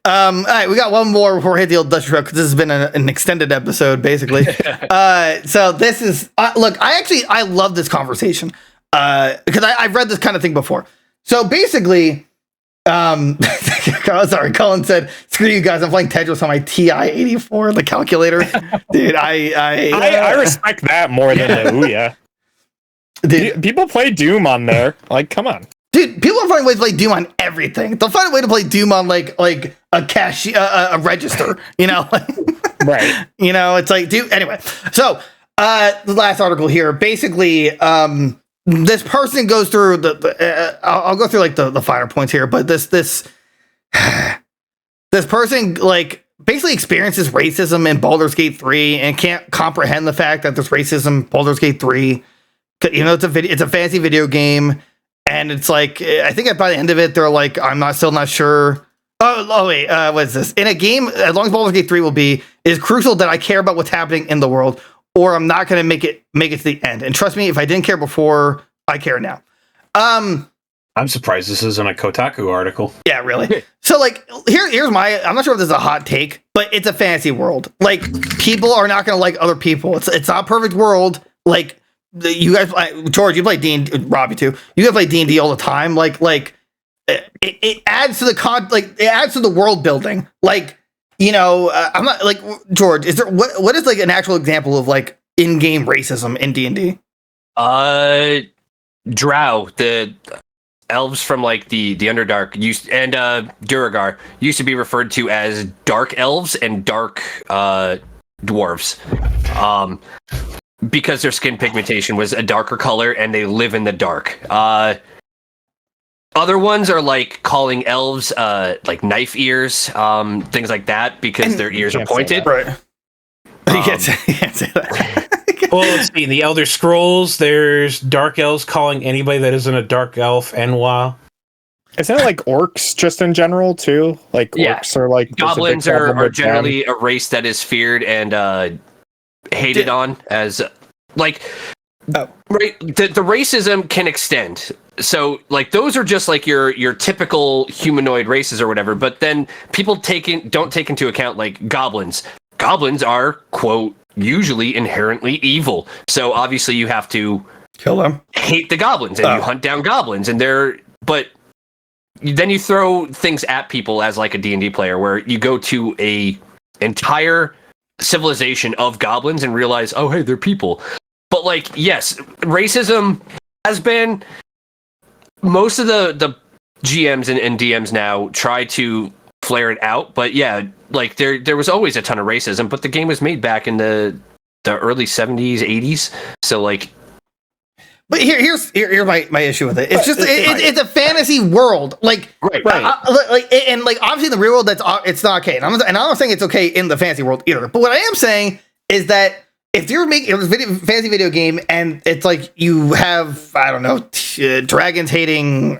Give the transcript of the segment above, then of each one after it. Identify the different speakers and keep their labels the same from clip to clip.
Speaker 1: All right, we got one more before we hit the old Dutch truck because this has been an extended episode, basically. So this is look. I love this conversation because I've read this kind of thing before. So basically, sorry, Colin said, "Screw you guys! I'm playing Tetris on my TI-84, the calculator." Dude,
Speaker 2: I respect that more than the Ouya. Dude, people play Doom on there. Like, come on.
Speaker 1: Dude, people are finding ways to play Doom on everything. They'll find a way to play Doom on like a cash, a register, you know?
Speaker 2: Right.
Speaker 1: You know, it's like, dude, anyway. So, the last article here, basically, this person goes through I'll go through like the finer points here, but this person like basically experiences racism in Baldur's Gate 3 and can't comprehend the fact that there's racism in Baldur's Gate 3. You know, it's a fantasy video game. And it's like, I think by the end of it, they're like, still not sure. Oh wait, what is this? In a game, as long as Baldur's Gate 3 it is crucial that I care about what's happening in the world, or I'm not going to make it to the end. And trust me, if I didn't care before, I care now.
Speaker 3: I'm surprised this isn't a Kotaku article.
Speaker 1: Yeah, really. So like, here's I'm not sure if this is a hot take, but it's a fantasy world. Like, people are not going to like other people. It's not a perfect world. Like, you guys, George, you play D&D, Robbie too. You guys play D&D all the time. Like it adds to the it adds to the world building. Like, you know, I'm not like George. Is there what is like an actual example of like in-game racism in D&D?
Speaker 4: Drow, the elves from like the Underdark and Duragar used to be referred to as dark elves and dark dwarves. Because their skin pigmentation was a darker color and they live in the dark. Other ones are like calling elves like knife ears, things like that, because their ears are pointed.
Speaker 1: Right. You can't say that.
Speaker 5: Well, let's see. In the Elder Scrolls, there's dark elves calling anybody that isn't a dark elf Enwa.
Speaker 2: Isn't it like orcs just in general too? Like orcs are like
Speaker 4: goblins are generally a race that is feared and hated on as like right. The racism can extend. So like those are just like your typical humanoid races or whatever. But then people don't take into account like goblins. Goblins are quote usually inherently evil. So obviously you have to
Speaker 1: kill them, hate
Speaker 4: the goblins, and you hunt down goblins, and but then you throw things at people as like a D&D player where you go to a entire civilization of goblins and realize, oh hey, they're people. But like, yes, racism has been, most of the GMs and DMs now try to flare it out, but yeah, like there was always a ton of racism, but the game was made back in the early 70s 80s, so like.
Speaker 1: But here's my issue with it. It's just it's a fantasy world, like
Speaker 4: right.
Speaker 1: And like obviously in the real world it's not okay, and I'm not saying it's okay in the fantasy world either. But what I am saying is that if you're making a fantasy video game and it's like you have dragons hating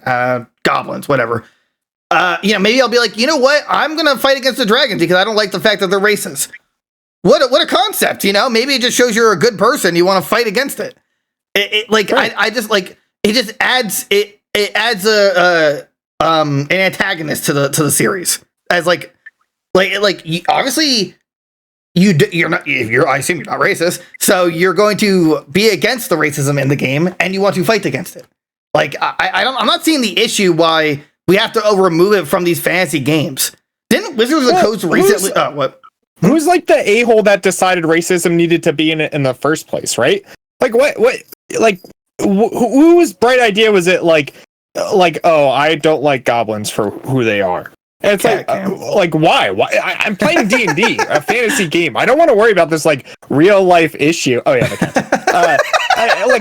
Speaker 1: goblins, whatever, maybe I'll be like, you know what, I'm gonna fight against the dragons because I don't like the fact that they're racist. What a concept, maybe it just shows you're a good person. You want to fight against it. I just like it just adds it adds an antagonist to the series as like obviously you're not, I assume you're not racist, so you're going to be against the racism in the game and you want to fight against it. Like I'm not seeing the issue why we have to remove it from these fantasy games. Didn't Wizards of the Coast recently what?
Speaker 2: Who's like the a-hole that decided racism needed to be in it in the first place, right? Like what like whose bright idea was it like oh, I don't like goblins for who they are. And it's like why I'm playing D&D, a fantasy game. I don't want to worry about this like real life issue. Oh yeah,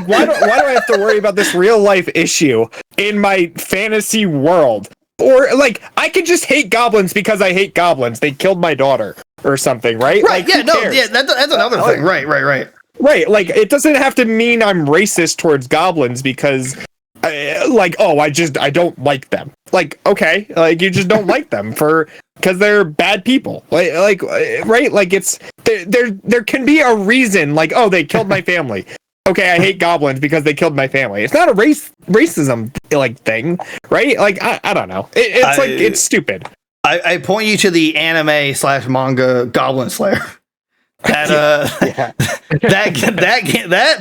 Speaker 2: why do I have to worry about this real life issue in my fantasy world? Or like I could just hate goblins because I hate goblins. They killed my daughter or something, right?
Speaker 1: Right.
Speaker 2: Like,
Speaker 1: That's another thing. Right.
Speaker 2: Right, like it doesn't have to mean I'm racist towards goblins because I don't like them. Like, okay, like you just don't like them because they're bad people. Like right? Like it's there can be a reason, like, oh, they killed my family. Okay, I hate goblins because they killed my family. It's not a racism like thing, right? Like I don't know. It's stupid.
Speaker 1: I point you to the anime / manga Goblin Slayer. That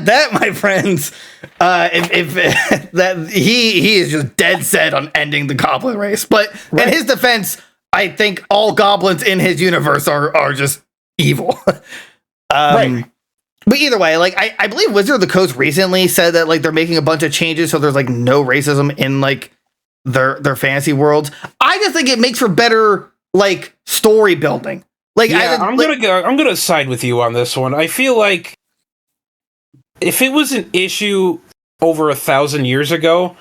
Speaker 1: that my friends, if that he is just dead set on ending the goblin race. But in his defense, I think all goblins in his universe are just evil. Right. But either way, like I believe Wizard of the Coast recently said that like they're making a bunch of changes so there's like no racism in like their fantasy worlds. I just think it makes for better like story building. Like,
Speaker 5: yeah, I'm gonna side with you on this one. I feel like if it was an issue over 1,000 years ago,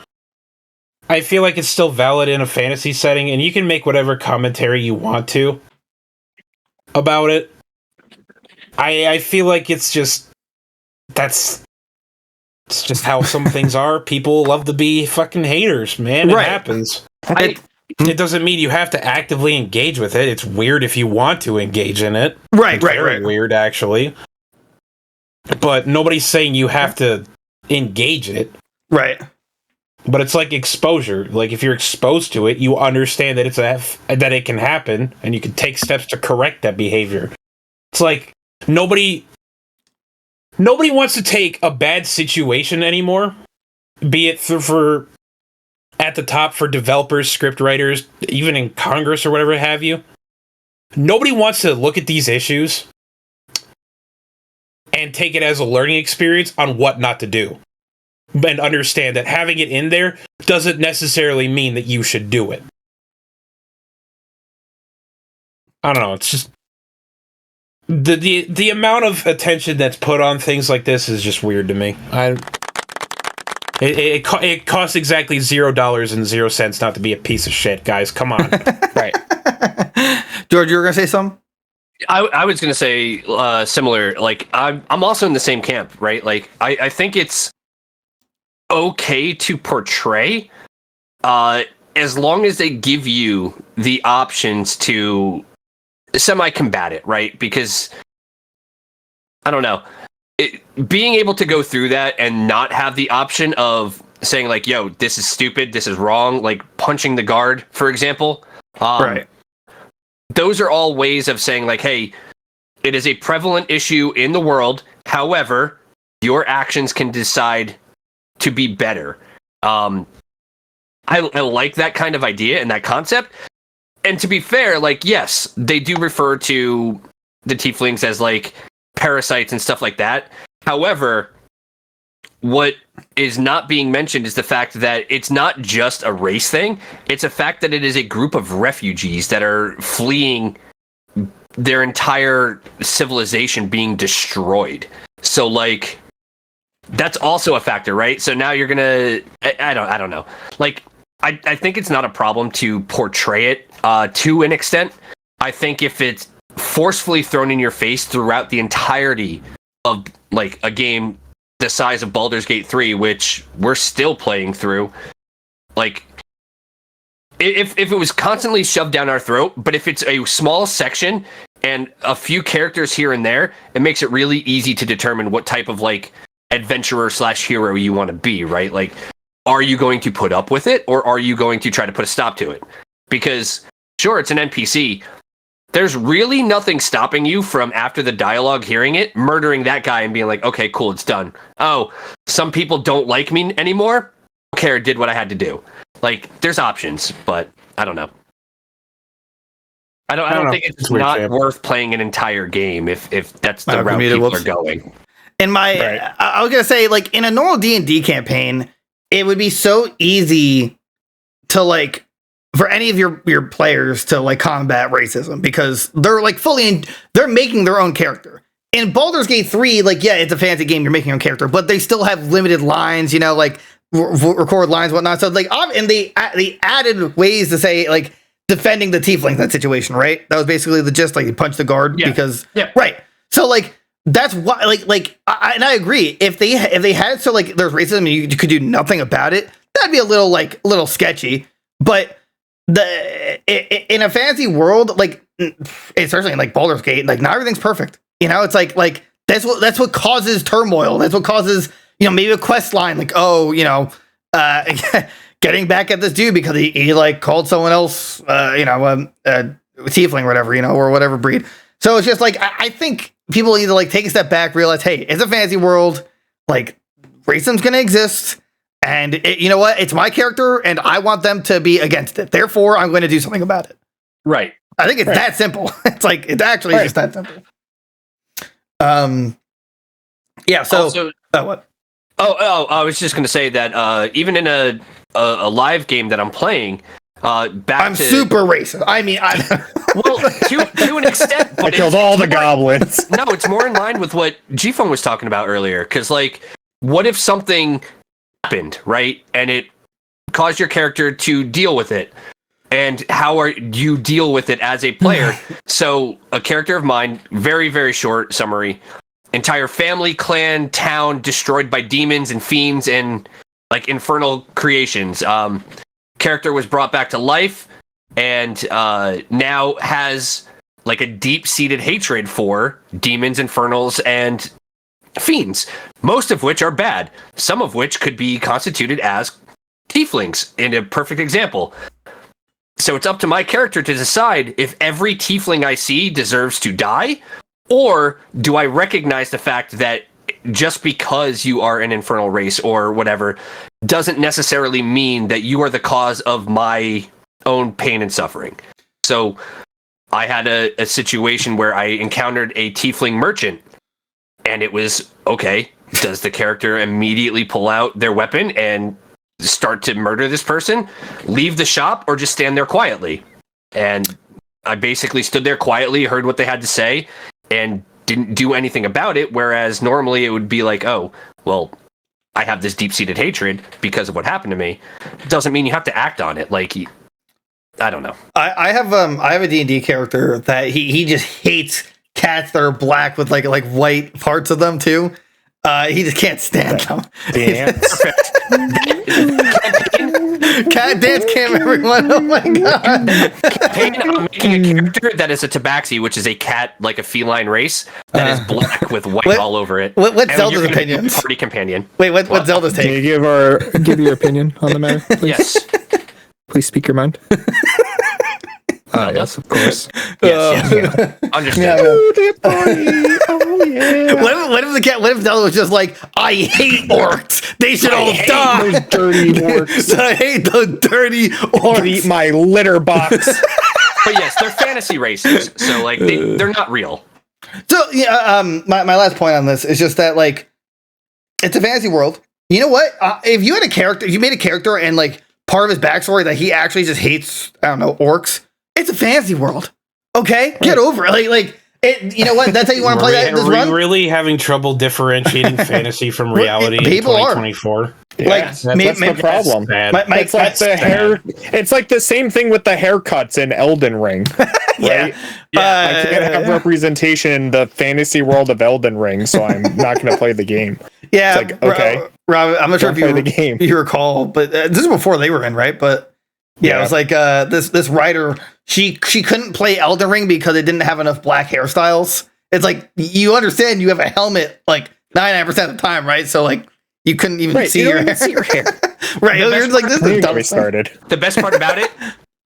Speaker 5: I feel like it's still valid in a fantasy setting, and you can make whatever commentary you want to about it. I feel like it's just how some things are. People love to be fucking haters, man. It happens. It doesn't mean you have to actively engage with it. It's weird if you want to engage in it.
Speaker 1: Right.
Speaker 5: Weird, actually. But nobody's saying you have to engage it.
Speaker 1: Right.
Speaker 5: But it's like exposure. Like if you're exposed to it, you understand that that it can happen, and you can take steps to correct that behavior. It's like nobody wants to take a bad situation anymore, be it for at the top for developers, script writers, even in Congress or whatever have you. Nobody wants to look at these issues and take it as a learning experience on what not to do. And understand that having it in there doesn't necessarily mean that you should do it. I don't know, it's just the amount of attention that's put on things like this is just weird to me. It costs exactly $0.00 not to be a piece of shit, guys. Come on. Right.
Speaker 1: George, you were gonna say something?
Speaker 4: I was gonna say similar. Like I'm also in the same camp, right? Like I think it's okay to portray, as long as they give you the options to semi-combat it, right? Because I don't know. Being able to go through that and not have the option of saying like, yo, this is stupid, this is wrong, like punching the guard, for example.
Speaker 1: Right.
Speaker 4: Those are all ways of saying like, hey, it is a prevalent issue in the world. However, your actions can decide to be better. I like that kind of idea and that concept. And to be fair, like, yes, they do refer to the tieflings as like parasites and stuff like that. However, what is not being mentioned is the fact that it's not just a race thing. It's a fact that it is a group of refugees that are fleeing their entire civilization being destroyed. So like, that's also a factor, right? So now you're gonna, I don't know. Like, I think it's not a problem to portray it to an extent. I think if it's forcefully thrown in your face throughout the entirety of like a game the size of Baldur's Gate 3, which we're still playing through, like if it was constantly shoved down our throat, but if it's a small section and a few characters here and there, it makes it really easy to determine what type of like adventurer / hero you want to be, right? Like, are you going to put up with it, or are you going to try to put a stop to it? Because sure, it's an NPC. There's really nothing stopping you from, after the dialogue, hearing it, murdering that guy and being like, okay, cool, it's done. Oh, some people don't like me anymore? Okay, I did what I had to do. Like, there's options, but I don't know. I don't think it's not worth playing an entire game if that's the route people are going.
Speaker 1: In my, I was gonna say, like, in a normal D&D campaign, it would be so easy to like, for any of your players to like combat racism, because they're like they're making their own character. In Baldur's Gate 3, like, yeah, it's a fantasy game, you're making your own character, but they still have limited lines, you know, like record lines, whatnot. So like, and they added ways to say like defending the tieflings in that situation, right? That was basically the gist, like you punch the guard because right. So like, that's why and I agree. If they had it so like there's racism and you could do nothing about it, that'd be a little sketchy. But in a fantasy world, like especially in like Baldur's Gate, like not everything's perfect. You know, it's like that's what causes turmoil. That's what causes, you know, maybe a quest line like, oh, you know, getting back at this dude because he like called someone else, tiefling or whatever, or whatever breed. So it's just like, I think people either like take a step back, realize, hey, it's a fantasy world, like racism's going to exist. And you know what? It's my character and I want them to be against it. Therefore, I'm going to do something about it.
Speaker 4: Right.
Speaker 1: I think it's that simple. It's like, it's actually just that simple. Yeah. So,
Speaker 4: Also,
Speaker 1: what?
Speaker 4: I was just going to say that even in a live game that I'm playing, I'm
Speaker 1: super racist. I mean,
Speaker 4: well, to an extent, but
Speaker 2: I killed all the goblins.
Speaker 4: No, it's more in line with what G-Fung was talking about earlier. Because, like, what if something happened, right, and it caused your character to deal with it? And how are you deal with it as a player? So, a character of mine, very, very short summary. Entire family, clan, town destroyed by demons and fiends and like infernal creations. Character was brought back to life and now has like a deep-seated hatred for demons, infernals, and fiends. Most of which are bad. Some of which could be constituted as tieflings, in a perfect example. So it's up to my character to decide if every tiefling I see deserves to die, or do I recognize the fact that just because you are an infernal race or whatever doesn't necessarily mean that you are the cause of my own pain and suffering. So I had a situation where I encountered a tiefling merchant, and it was, okay, does the character immediately pull out their weapon and start to murder this person, leave the shop, or just stand there quietly? And I basically stood there quietly, heard what they had to say, and didn't do anything about it, whereas normally it would be like, oh, well, I have this deep-seated hatred because of what happened to me. Doesn't mean you have to act on it. Like, I don't know.
Speaker 1: I have a D&D character that he just hates cats that are black with like white parts of them too. He just can't stand them. Cat dance cam, everyone. Oh my god.
Speaker 4: I'm making a character that is a tabaxi, which is a cat, like a feline race, that is black with white all over it.
Speaker 1: What's Zelda's opinions?
Speaker 4: Party companion.
Speaker 1: Wait, what's Zelda's take?
Speaker 2: Can you give your opinion on the matter, please?
Speaker 4: Yes.
Speaker 2: Please speak your mind. Yes, of course.
Speaker 4: Yes. Understand.
Speaker 1: What if Zelda was just like, I hate orcs. They should all die.
Speaker 2: Those dirty orcs.
Speaker 1: I hate the dirty orcs.
Speaker 2: Eat my litter box.
Speaker 4: But yes, they're fantasy races, so like they're not real.
Speaker 1: So yeah, my last point on this is just that like it's a fantasy world. You know what? If you had a character, you made a character and like part of his backstory that he actually just hates, I don't know, orcs. It's a fantasy world. Okay, get over it. Like it, you know what? That's how you want to play that. This run.
Speaker 5: Really having trouble differentiating fantasy from reality in
Speaker 1: People
Speaker 5: 2024.
Speaker 2: Yeah,
Speaker 1: like
Speaker 2: that's the problem. It's like the hair. It's like the same thing with the haircuts in Elden Ring. Right? I can't have representation in the fantasy world of Elden Ring, so I'm not going to play the game.
Speaker 1: Yeah,
Speaker 2: it's like, okay.
Speaker 1: Rob, I'm not sure
Speaker 2: if
Speaker 1: you recall, but this is before they were in, right? But yeah, it was like this writer. She couldn't play Elden Ring because it didn't have enough black hairstyles. It's like, you understand you have a helmet like 99% of the time, right? So like you couldn't even see your hair. Right. You're like, this is dumb started.
Speaker 4: The best part about it,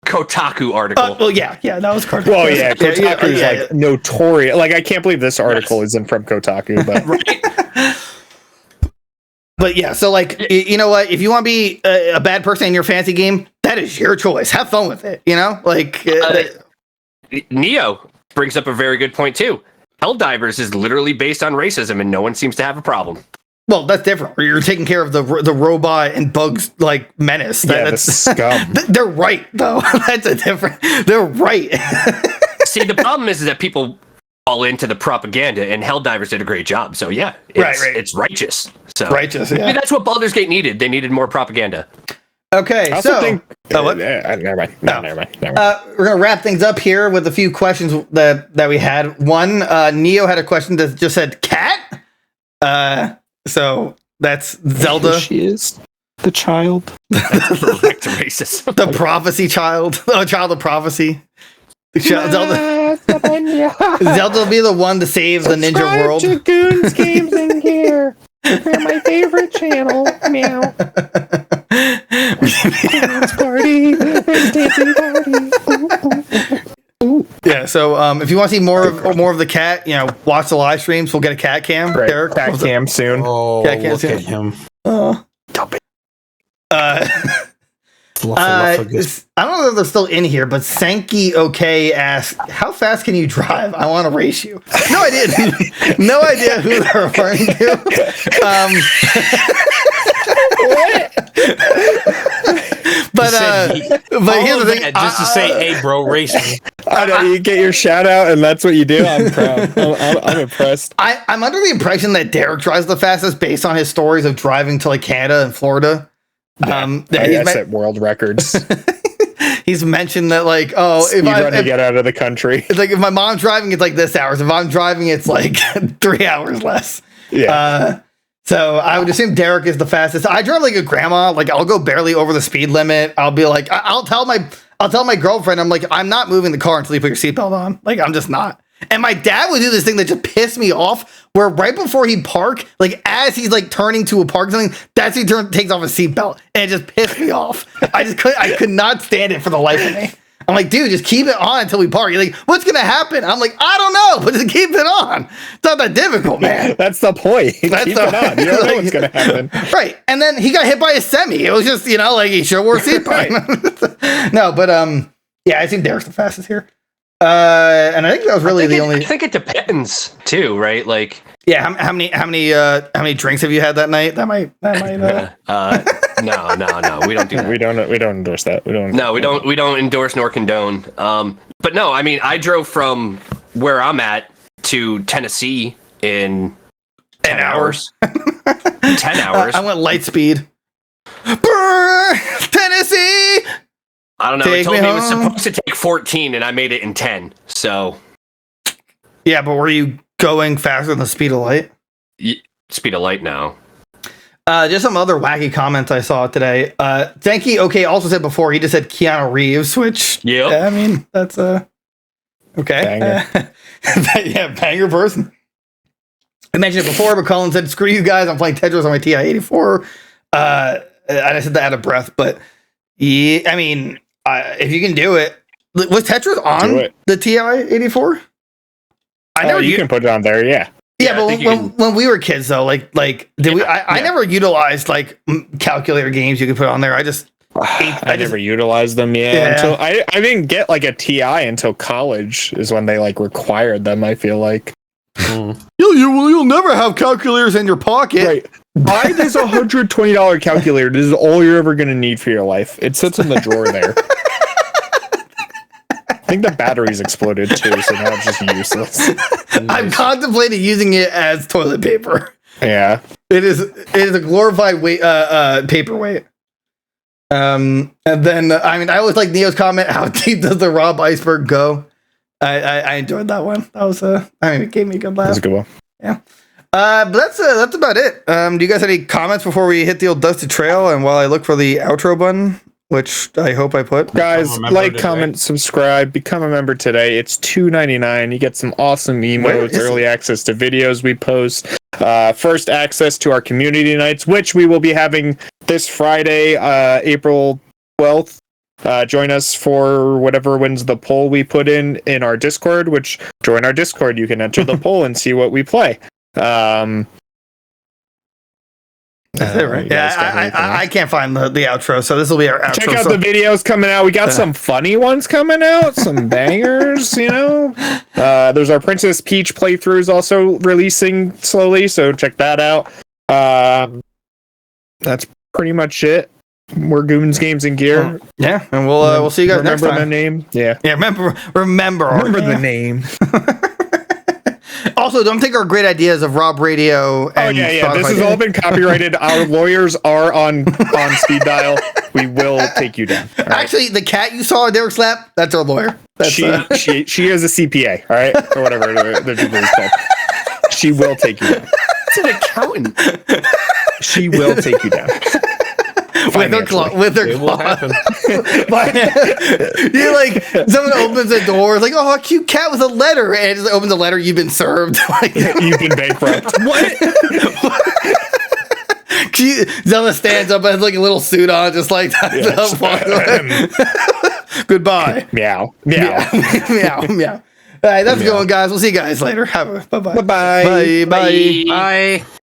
Speaker 4: Kotaku article.
Speaker 1: Well, yeah, that was Kotaku.
Speaker 2: Well, yeah, Kotaku is like notorious. Like, I can't believe this article isn't from Kotaku, but
Speaker 4: Right.
Speaker 1: But yeah, so like, you know what? If you want to be a bad person in your fantasy game, that is your choice. Have fun with it. You know, like
Speaker 4: Neo brings up a very good point too. Helldivers is literally based on racism, and no one seems to have a problem.
Speaker 1: Well, that's different. You're taking care of the robot and bugs like menace.
Speaker 2: that's scum.
Speaker 1: They're right though. That's a different. They're right.
Speaker 4: See, the problem is that people fall into the propaganda, and Helldivers did a great job. So yeah, it's righteous. So
Speaker 1: righteous. Yeah.
Speaker 4: Maybe that's what Baldur's Gate needed. They needed more propaganda.
Speaker 1: Okay,
Speaker 2: so
Speaker 1: what?
Speaker 2: Never mind.
Speaker 1: We're gonna wrap things up here with a few questions that we had. One, Neo had a question that just said cat. So that's Zelda.
Speaker 2: She is the child.
Speaker 4: Correct racism.
Speaker 1: The prophecy child. Oh, child of prophecy. Zelda will be the one to save the ninja world.
Speaker 2: To Goons games in here. They're my favorite channel. Meow. Dance party. It's dancing party. Ooh.
Speaker 1: Yeah, so if you want to see more of the cat, watch the live streams. We'll get a cat cam.
Speaker 2: Right.
Speaker 1: Derek,
Speaker 2: Cat cam soon.
Speaker 5: Oh,
Speaker 1: Yeah, I can't
Speaker 5: look
Speaker 1: see
Speaker 5: at
Speaker 1: it.
Speaker 5: him.
Speaker 1: Oh. I don't know if they're still in here, but Sankey OK asks, "How fast can you drive? I want to race you." No idea. No idea who they're referring to. But here's the thing.
Speaker 5: Just to say, "Hey, bro, race me."
Speaker 2: I know you get your shout out, and that's what you do. I'm proud. I'm impressed.
Speaker 1: I'm under the impression that Derek drives the fastest based on his stories of driving to like Canada and Florida.
Speaker 2: I set world records.
Speaker 1: He's mentioned that like, if
Speaker 2: to get out of the country.
Speaker 1: It's like if my mom's driving, it's like this hours. If I'm driving, it's like 3 hours less.
Speaker 2: Yeah.
Speaker 1: So I would assume Derek is the fastest. I drive like a grandma. Like I'll go barely over the speed limit. I'll be like, I'll tell my girlfriend, I'm like, I'm not moving the car until you put your seatbelt on. Like I'm just not. And my dad would do this thing that just pissed me off, where right before he'd park, like as he's like turning to a park something, that's when he takes off his seatbelt, and it just pissed me off. I could not stand it for the life of me. I'm like, dude, just keep it on until we park. You're like, what's gonna happen? I'm like, I don't know, but just keep it on. It's not that difficult, man.
Speaker 2: That's the point.
Speaker 1: That's
Speaker 2: keep it on. You don't know what's gonna happen.
Speaker 1: Right. And then he got hit by a semi. It was just, like he sure wore a seatbelt. No, but yeah, I think Derek's the fastest here. And I think that was really the only.
Speaker 4: I think it depends too, right? Like,
Speaker 1: yeah. How many drinks have you had that night? That might.
Speaker 4: No. We don't do that.
Speaker 2: We don't endorse that. We
Speaker 4: don't endorse nor condone. But no, I mean, I drove from where I'm at to Tennessee in 10 hours. 10 hours.
Speaker 1: I went light speed. Brr, Tennessee.
Speaker 4: I don't know. It told me it was supposed to take 14, and I made it in 10. So,
Speaker 1: yeah, but were you going faster than the speed of light?
Speaker 4: Speed of light now.
Speaker 1: Just some other wacky comments I saw today. Thank OK also said before, he just said Keanu Reeves, which I mean that's okay.
Speaker 2: Banger.
Speaker 1: Yeah, banger person. I mentioned it before, but Colin said, "Screw you guys! I'm playing Tetris on my TI-84." And I said that out of breath, but yeah, I mean. If you can do it, was Tetris on the TI-84? I never.
Speaker 2: You can put it on there, yeah.
Speaker 1: Yeah, but when we were kids, though, I never utilized like calculator games you could put on there. I never
Speaker 2: utilized them. Until I didn't get like a TI until college is when they like required them. I feel like
Speaker 1: you'll never have calculators in your pocket.
Speaker 2: Right. Buy this $120 calculator. This is all you're ever going to need for your life. It sits in the drawer there. I think the battery's exploded too, so now it's just useless.
Speaker 1: I'm contemplating using it as toilet paper.
Speaker 2: Yeah.
Speaker 1: It is a glorified paperweight. And then I mean I always like Neo's comment, how deep does the Rob iceberg go? I enjoyed that one. That was it gave me a good laugh.
Speaker 2: That's a good one.
Speaker 1: Yeah. But that's about it. Do you guys have any comments before we hit the old dusted trail? And while I look for the outro button, which I hope I put.
Speaker 2: Guys, like, comment, subscribe, become a member today. It's $2.99. You get some awesome emotes, early access to videos we post, first access to our community nights, which we will be having this Friday, April 12th. Join us for whatever wins the poll we put in our Discord, which join our Discord. You can enter the poll and see what we play.
Speaker 1: That's it, right? Yeah, I can't find the outro, so this will be our outro.
Speaker 2: Check out the videos coming out. We got some funny ones coming out, some bangers, There's our Princess Peach playthroughs also releasing slowly, so check that out. That's pretty much it. We're Goons Games and Gear.
Speaker 1: Yeah, and we'll see you guys next time.
Speaker 2: Remember the name? Yeah.
Speaker 1: Yeah, remember
Speaker 2: the name.
Speaker 1: Also, don't take our great ideas of Rob Radio and
Speaker 2: Spotfiy. This has all been copyrighted. Our lawyers are on speed dial. We will take you down. Right?
Speaker 1: Actually, the cat you saw at Derek Slap, that's our lawyer.
Speaker 2: She is a CPA, all right? Or whatever the degree is called. She will take you down.
Speaker 4: It's an accountant.
Speaker 2: She will take you down.
Speaker 1: With her claw.
Speaker 5: It will happen.
Speaker 1: You're like, someone opens the door, it's like, oh, a cute cat with a letter, and it just opens the letter, you've been served.
Speaker 2: You've been bankrupt.
Speaker 1: What? Zelda stands up and has like a little suit on, just like that. Goodbye.
Speaker 2: Meow. Meow.
Speaker 1: Meow. Meow. All right, that's going, guys. We'll see you guys later. Have a bye-bye.
Speaker 2: Bye-bye.
Speaker 1: Bye. Bye.
Speaker 4: Bye.
Speaker 3: Bye.